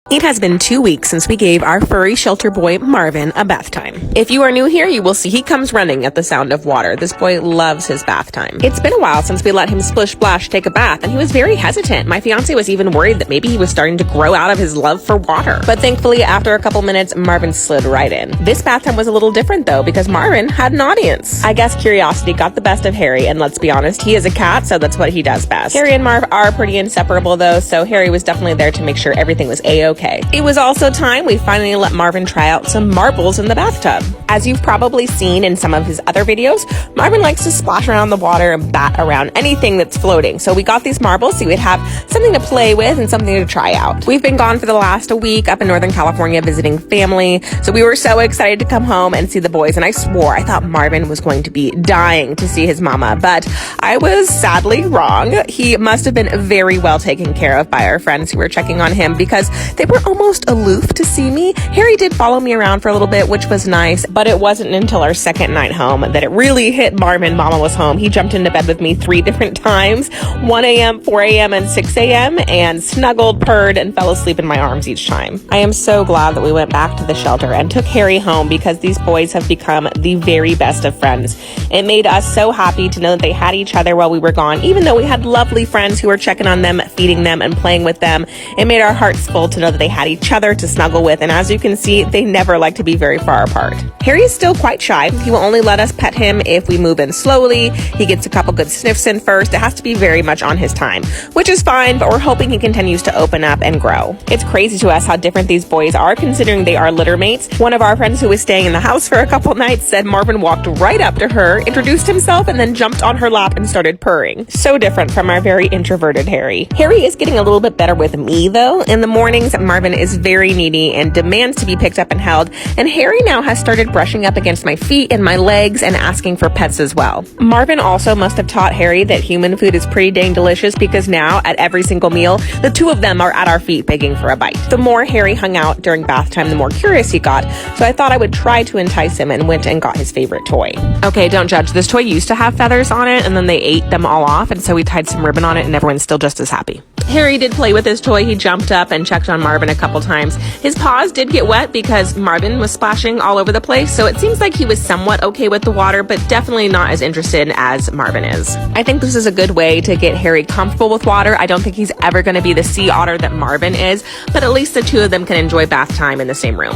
It has been 2 weeks since we gave our furry shelter boy, Marvin, a bath time. If you are new here, you will see he comes running at the sound of water. This boy loves his bath time. It's been a while since we let him splish splash take a bath, and he was very hesitant. My fiance was even worried that maybe he was starting to grow out of his love for water. But thankfully, after a couple minutes, Marvin slid right in. This bath time was a little different though, because Marvin had an audience. I guess curiosity got the best of Harry, and let's be honest, he is a cat, so that's what he does best. Harry and Marv are pretty inseparable though, so Harry was definitely there to make sure everything was a-okay. It was also time we finally let Marvin try out some marbles in the bathtub. As you've probably seen in some of his other videos, Marvin likes to splash around the water and bat around anything that's floating. So we got these marbles so he would have something to play with and something to try out. We've been gone for the last week up in Northern California visiting family, so we were so excited to come home and see the boys, and I swore I thought Marvin was going to be dying to see his mama, but I was sadly wrong. He must have been very well taken care of by our friends who were checking on him because they were almost aloof to see me. Harry did follow me around for a little bit, which was nice, but it wasn't until our second night home that it really hit Marvin mama was home. He jumped into bed with me 3 different times, 1 a.m., 4 a.m., and 6 a.m., and snuggled, purred, and fell asleep in my arms each time. I am so glad that we went back to the shelter and took Harry home because these boys have become the very best of friends. It made us so happy to know that they had each other while we were gone, even though we had lovely friends who were checking on them, feeding them, and playing with them. It made our hearts full to know that they had each other to snuggle with, and as you can see, they never like to be very far apart. Harry is still quite shy. He will only let us pet him if we move in slowly. He gets a couple good sniffs in first. It has to be very much on his time, which is fine, but we're hoping he continues to open up and grow. It's crazy to us how different these boys are considering they are litter mates. One of our friends who was staying in the house for a couple nights said Marvin walked right up to her, introduced himself, and then jumped on her lap and started purring. So different from our very introverted Harry. Harry is getting a little bit better with me though. In the mornings, Marvin is very needy and demands to be picked up and held, and Harry now has started brushing up against my feet and my legs and asking for pets as well. Marvin also must have taught Harry that human food is pretty dang delicious because now at every single meal, the two of them are at our feet begging for a bite. The more Harry hung out during bath time, the more curious he got, so I thought I would try to entice him and went and got his favorite toy. Okay, don't judge. This toy used to have feathers on it and then they ate them all off, and so we tied some ribbon on it and everyone's still just as happy. Harry did play with his toy. He jumped up and checked on Marvin a couple times. His paws did get wet because Marvin was splashing all over the place, so it seems like he was somewhat okay with the water, but definitely not as interested as Marvin is. I think this is a good way to get Harry comfortable with water. I don't think he's ever going to be the sea otter that Marvin is, but at least the two of them can enjoy bath time in the same room.